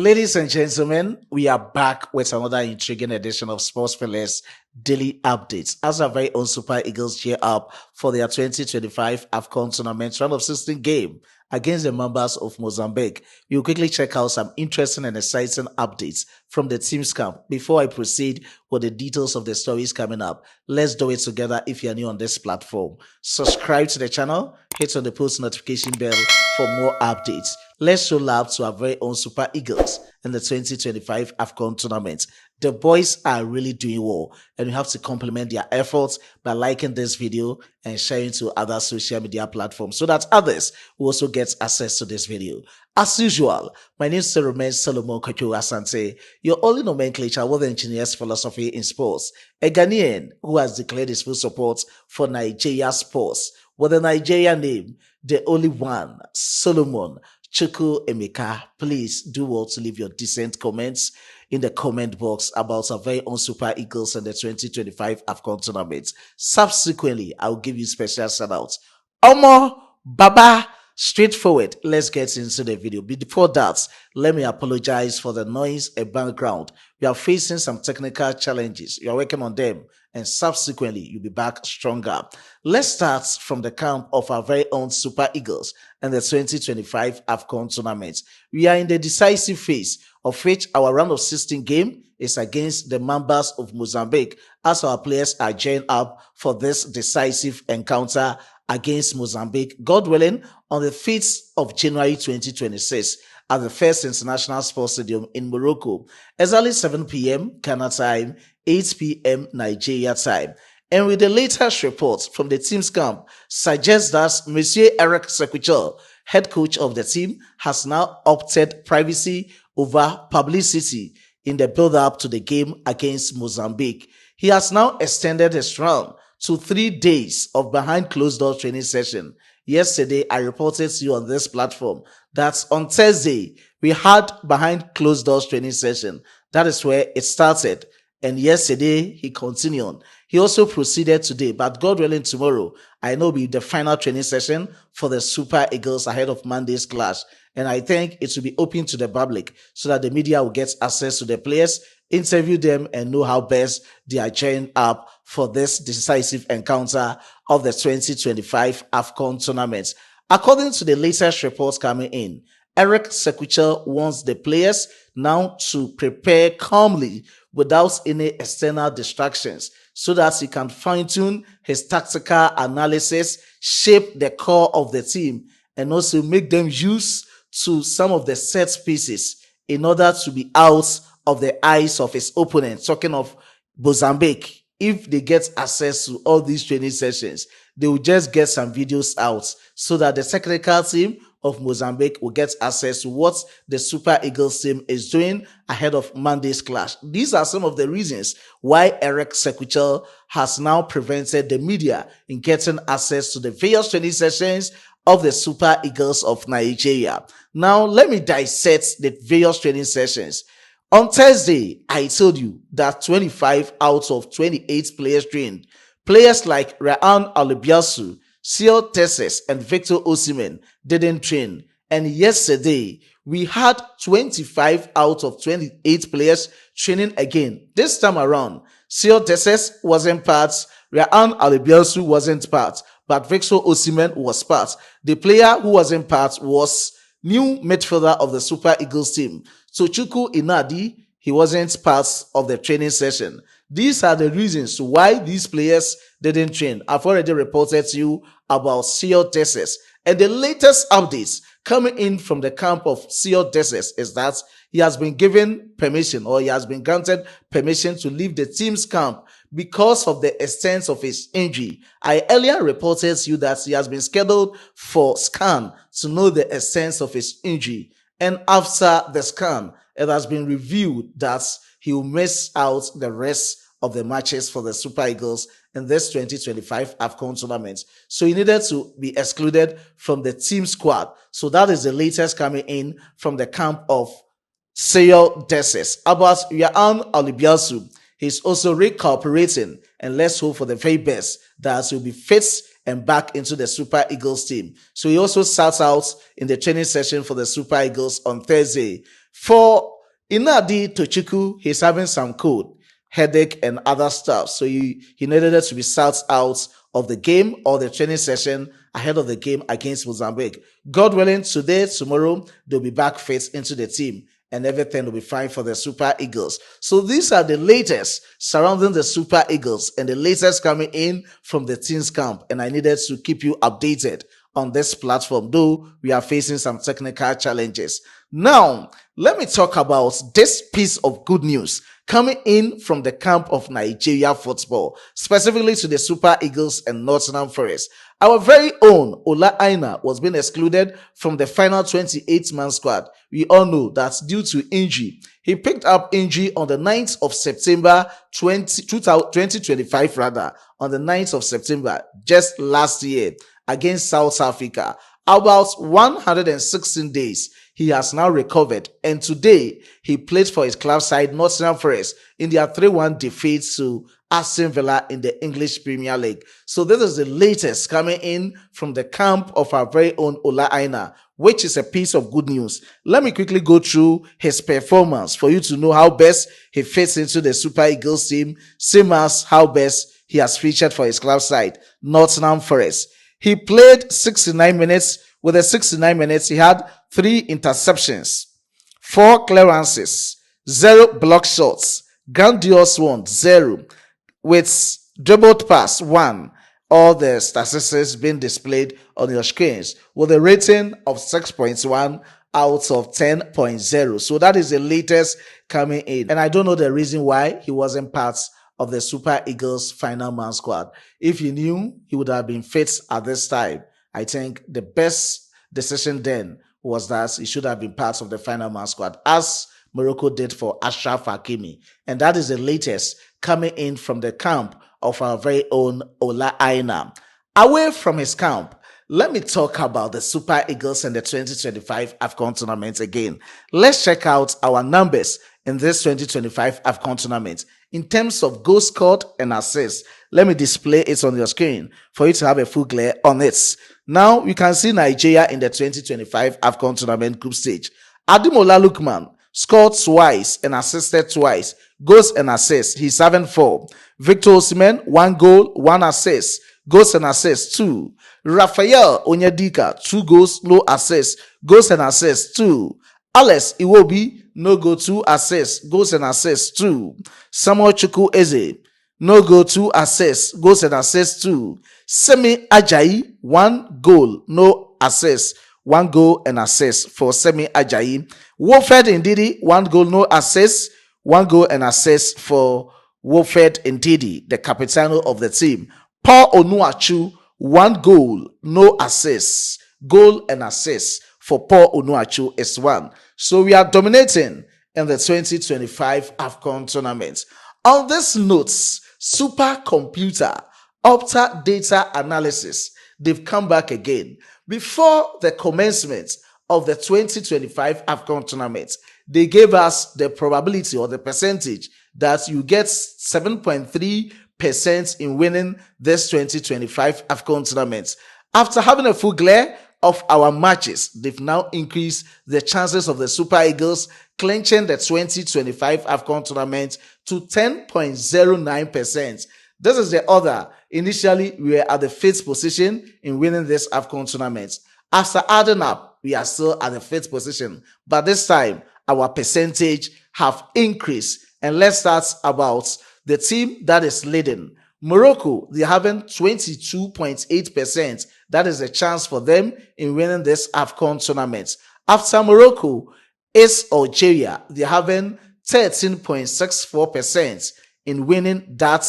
Ladies and gentlemen, we are back with another intriguing edition of Sports Pillars Daily Updates. As our very own Super Eagles gear up for their 2025 AFCON tournament round of 16 game against the members of Mozambique, we'll quickly check out some interesting and exciting updates from the team's camp. Before I proceed with the details of the stories coming up, let's do it together. If you're new on this platform, subscribe to the channel, hit on the post notification bell for more updates. Let's show love to our very own Super Eagles in the 2025 AFCON tournament. The boys are really doing well, and we have to compliment their efforts by liking this video and sharing to other social media platforms so that others will also get access to this video. As usual, my name is Solomon Kwaku Asante, your only nomenclature with engineer's philosophy in sports, a Ghanaian who has declared his full support for Nigeria sports with a Nigerian name, the only one, Solomon Chukwu Emeka. Please do well to leave your decent comments in the comment box about our very own Super Eagles and the 2025 AFCON tournament. Subsequently, I'll give you special shout-outs. Omo, Baba, straightforward. Let's get into the video. Before that, let me apologize for the noise and background. We are facing some technical challenges. We are working on them, and subsequently, you'll be back stronger. Let's start from the camp of our very own Super Eagles and the 2025 AFCON tournament. We are in the decisive phase, of which our round of 16 game is against the members of Mozambique, as our players are gearing up for this decisive encounter against Mozambique, God willing, on the 5th of January 2026 at the First International Sports Stadium in Morocco. Exactly 7 p.m. Ghana time, 8 p.m. Nigeria time. And with the latest reports from the team's camp, suggests that Monsieur Eric Sequichel, head coach of the team, has now opted privacy over publicity in the build-up to the game against Mozambique. He has now extended his run to 3 days of behind closed door training session. Yesterday, I reported to you on this platform that on Thursday, we had behind closed doors training session. That is where it started. And yesterday, he continued. He also proceeded today, but God willing, tomorrow, I know will be the final training session for the Super Eagles ahead of Monday's clash. And I think it will be open to the public so that the media will get access to the players, interview them, and know how best they are gearing up for this decisive encounter of the 2025 AFCON tournament. According to the latest reports coming in, Eric Sequichel wants the players now to prepare calmly without any external distractions so that he can fine-tune his tactical analysis, shape the core of the team, and also make them use to some of the set pieces in order to be out of the eyes of his opponent. Talking of Mozambique, if they get access to all these training sessions, they will just get some videos out so that the technical team of Mozambique will get access to what the Super Eagles team is doing ahead of Monday's clash. These are some of the reasons why Eric Sequichel has now prevented the media in getting access to the various training sessions of the Super Eagles of Nigeria. Now, let me dissect the various training sessions. On Thursday, I told you that 25 out of 28 players trained. Players like Ryan Alibiasu, Seal Tesses, and Victor Osimhen didn't train. And yesterday, we had 25 out of 28 players training again. This time around, Seal Tesses wasn't part, Ryan Alibiasu wasn't part, but Victor Osimhen was part. The player who wasn't part was new midfielder of the Super Eagles team. So Chukwu Inadi, he wasn't part of the training session. These are the reasons why these players didn't train. I've already reported to you about Seal Tesses. And the latest updates coming in from the camp of Seal Tesses is that he has been given permission, or he has been granted permission to leave the team's camp because of the extent of his injury. I earlier reported to you that he has been scheduled for scan to know the extent of his injury. And after the scan, it has been revealed that he will miss out the rest of the matches for the Super Eagles in this 2025 AFCON tournament. So he needed to be excluded from the team squad. So that is the latest coming in from the camp of Seal Tesses. About Ryan Alibiasu, he's also recuperating, and let's hope for the very best that he'll be fit and back into the Super Eagles team. So he also sat out in the training session for the Super Eagles on Thursday. For Inadi Tochiku, he's having some cold, headache, and other stuff. So he needed to be sat out of the game or the training session ahead of the game against Mozambique. God willing, today, tomorrow, they'll be back fit into the team and everything will be fine for the Super Eagles. So these are the latest surrounding the Super Eagles and the latest coming in from the team's camp. And I needed to keep you updated on this platform, though we are facing some technical challenges. Now, let me talk about this piece of good news coming in from the camp of Nigeria football, specifically to the Super Eagles and Nottingham Forest. Our very own Ola Aina was being excluded from the final 28-man squad. We all know that's due to injury. He picked up injury on the 9th of September 2025, on the 9th of September, just last year against South Africa. About 116 days, he has now recovered, and today he played for his club side Nottingham Forest in their 3-1 defeat to Aston Villa in the English Premier League. So this is the latest coming in from the camp of our very own Ola Aina, which is a piece of good news. Let me quickly go through his performance for you to know how best he fits into the Super Eagles team, same as how best he has featured for his club side Nottingham Forest. He played 69 minutes. With the 69 minutes, he had 3 interceptions, 4 clearances, 0 block shots, grandiose 1, 0, with dribbled pass 1. All the statistics being displayed on your screens with a rating of 6.1 out of 10.0. So that is the latest coming in. And I don't know the reason why he wasn't part of the Super Eagles final man squad. If he knew he would have been fit at this time, I think the best decision then was that he should have been part of the final man squad, as Morocco did for Ashraf Hakimi. And that is the latest coming in from the camp of our very own Ola Aina. Away from his camp, let me talk about the Super Eagles and the 2025 AFCON tournament again. Let's check out our numbers in this 2025 AFCON tournament. In terms of goals scored and assists, let me display it on your screen for you to have a full glare on it. Now, you can see Nigeria in the 2025 AFCON tournament group stage. Ademola Lookman scored twice and assisted twice. Goals and assists, he's having 4. Victor Osimhen, 1 goal, 1 assist. Goals and assists, 2. Raphael Onyedika, 2 goals, no assists. Goals and assists, 2. Alex Iwobi, no goal, 2 assists. Goals and assists, 2. Samuel Chukwueze, no goal, 2 assists. Goals and assists, 2. Semi Ajayi, 1 goal, no assists. 1 goal and assist for Semi Ajayi. Wilfred Ndidi, 1 goal, no assists. 1 goal and assist for Wilfred Ndidi, the capitano of the team. Paul Onuachu, 1 goal, no assists. Goal and assist for Paul Onuachu is 1. So we are dominating in the 2025 AFCON tournament. On this notes, supercomputer Opta data analysis, they've come back again. Before the commencement of the 2025 AFCON tournament, they gave us the probability or the percentage that you get 7.3% in winning this 2025 AFCON tournament. After having a full glare of our matches, they've now increased the chances of the Super Eagles clinching the 2025 AFCON tournament to 10.09%. This is the other. Initially, we were at the 5th position in winning this AFCON tournament. After adding up, we are still at the 5th position. But this time, our percentage have increased. And let's start about the team that is leading. Morocco, they're having 22.8%. That is a chance for them in winning this AFCON tournament. After Morocco is Algeria. They're having 13.64% in winning that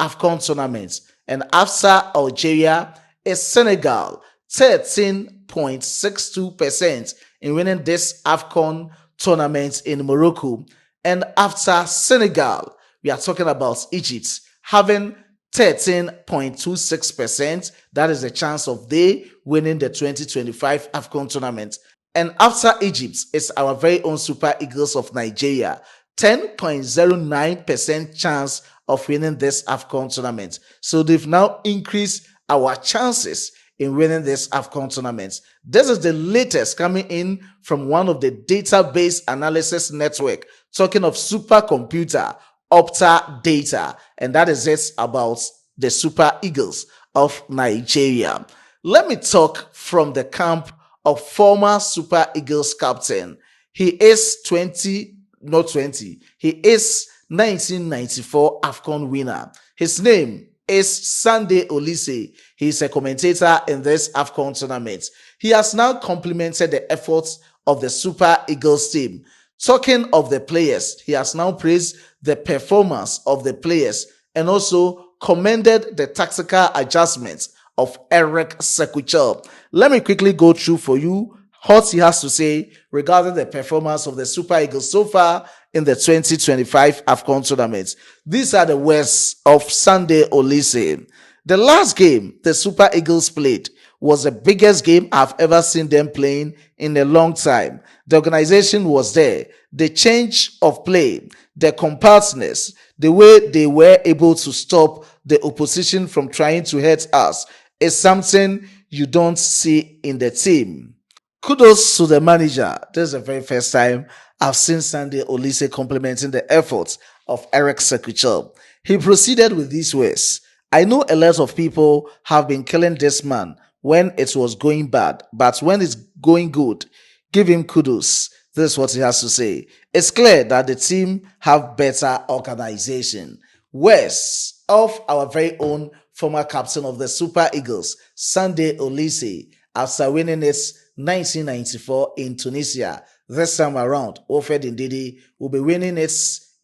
AFCON tournament. And after Algeria is Senegal, 13.62% in winning this AFCON tournament in Morocco. And after Senegal, we are talking about Egypt having 13.26%. That is the chance of they winning the 2025 AFCON tournament. And after Egypt is our very own Super Eagles of Nigeria, 10.09% chance of winning this AFCON tournament. So they've now increased our chances in winning this AFCON tournament. This is the latest coming in from one of the database analysis network, talking of supercomputer Opta data, and that is it about the Super Eagles of Nigeria. Let me talk from the camp of former Super Eagles captain. He is 20, not 20, he is 1994 AFCON winner. His name is Sunday Oliseh. He is a commentator in this AFCON tournament. He has now complimented the efforts of the Super Eagles team. Talking of the players, he has now praised the performance of the players and also commended the tactical adjustments of Eric Sequichel. Let me quickly go through for you what he has to say regarding the performance of the Super Eagles so far in the 2025 AFCON tournament. These are the words of Sunday Oliseh. The last game the Super Eagles played was the biggest game I've ever seen them playing in a long time. The organization was there. The change of play, the compactness, the way they were able to stop the opposition from trying to hurt us is something you don't see in the team. Kudos to the manager. This is the very first time I've seen Sunday Oliseh complimenting the efforts of Eric Sequichel. He proceeded with these words. I know a lot of people have been killing this man when it was going bad, but when it's going good, give him kudos. This is what he has to say. It's clear that the team have better organization. Words of our very own former captain of the Super Eagles, Sunday Oliseh, after winning its 1994 in Tunisia. This time around, Wilfred Ndidi will be winning it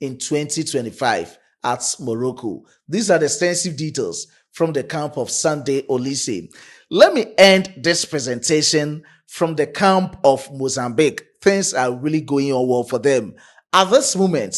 in 2025 at Morocco. These are the extensive details from the camp of Sunday Oliseh. Let me end this presentation from the camp of Mozambique. Things are really going on well for them. At this moment,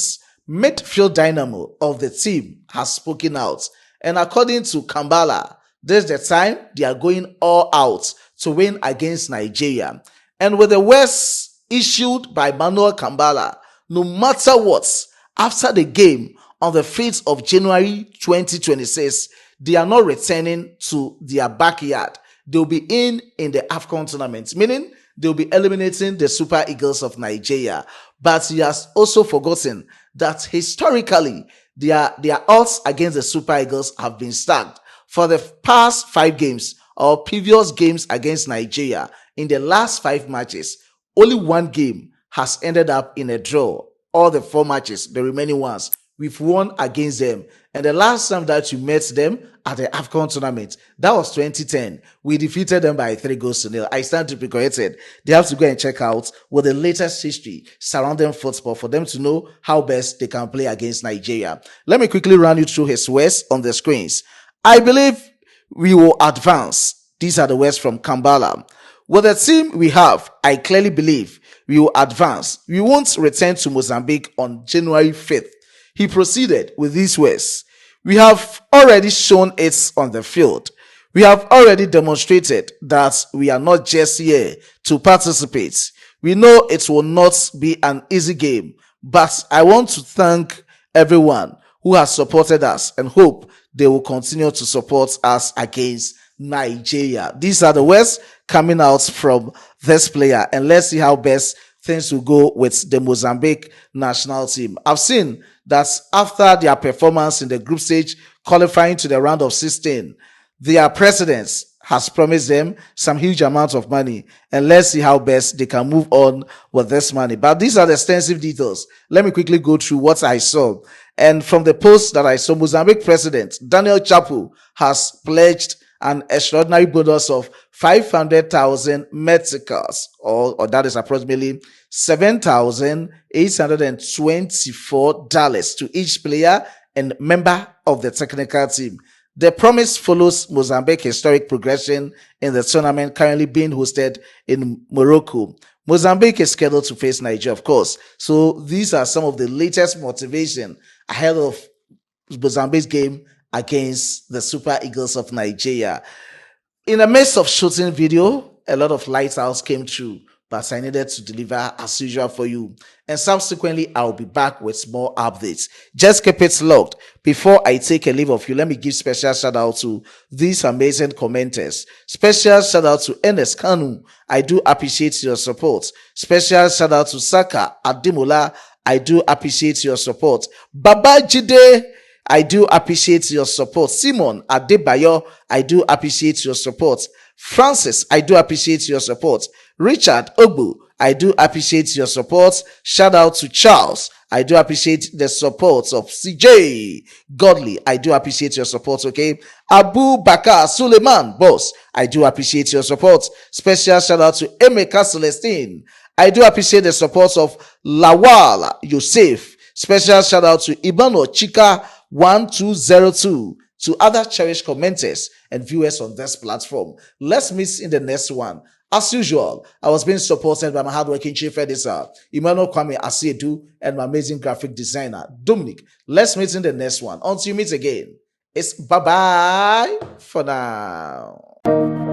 midfield dynamo of the team has spoken out. And according to Kambala, this is the time they are going all out to win against Nigeria. And with the words issued by Manuel Kambala, no matter what, after the game on the 5th of January 2026, they are not returning to their backyard. They'll be in the AFCON tournament, meaning they'll be eliminating the Super Eagles of Nigeria. But he has also forgotten that historically, their odds against the Super Eagles have been stacked. For the past 5 games or previous games against Nigeria, in the last 5 matches, only 1 game has ended up in a draw. All the 4 matches, the remaining ones, we've won against them. And the last time that you met them at the AFCON tournament, that was 2010. We defeated them by 3-0. I stand to be corrected. They have to go and check out what the latest history surrounding football for them to know how best they can play against Nigeria. Let me quickly run you through his words on the screens. I believe we will advance. These are the words from Kambala. With the team we have, I clearly believe we will advance. We won't return to Mozambique on January 5th. He proceeded with these words. We have already shown it on the field. We have already demonstrated that we are not just here to participate. We know it will not be an easy game, but I want to thank everyone who has supported us and hope they will continue to support us against Nigeria. These are the words coming out from this player, and let's see how best things will go with the Mozambique national team. I've seen that after their performance in the group stage, qualifying to the round of 16, their president has promised them some huge amount of money, and let's see how best they can move on with this money. But these are the extensive details. Let me quickly go through what I saw. And from the post that I saw, Mozambique President Daniel Chapo has pledged an extraordinary bonus of 500,000 meticals, or that is approximately $7,824 to each player and member of the technical team. The promise follows Mozambique's historic progression in the tournament currently being hosted in Morocco. Mozambique is scheduled to face Nigeria, of course. So these are some of the latest motivation ahead of Mozambique's game against the Super Eagles of Nigeria. In the midst of shooting video, a lot of lighthouse came through but I needed to deliver as usual for you. And subsequently, I'll be back with more updates. Just keep it locked. Before I take a leave of you, let me give special shout out to these amazing commenters. Special shout out to Ernest Kanu. I do appreciate your support. Special shout out to Saka Adimola. I do appreciate your support. Baba Jide, I do appreciate your support. Simon Adebayo, I do appreciate your support. Francis, I do appreciate your support. Richard Ogbu, I do appreciate your support. Shout out to Charles. I do appreciate the support of CJ Godly. I do appreciate your support, okay? Abu Bakar Suleiman, boss. I do appreciate your support. Special shout out to Emeka Celestine. I do appreciate the support of Lawal Yosef. Special shout out to Ibano Chika 1202. To other cherished commenters and viewers on this platform. Let's meet in the next one. As usual, I was being supported by my hardworking chief editor, Emmanuel Kwame Asiedu, and my amazing graphic designer, Dominic. Let's meet in the next one. Until you meet again, it's bye-bye for now.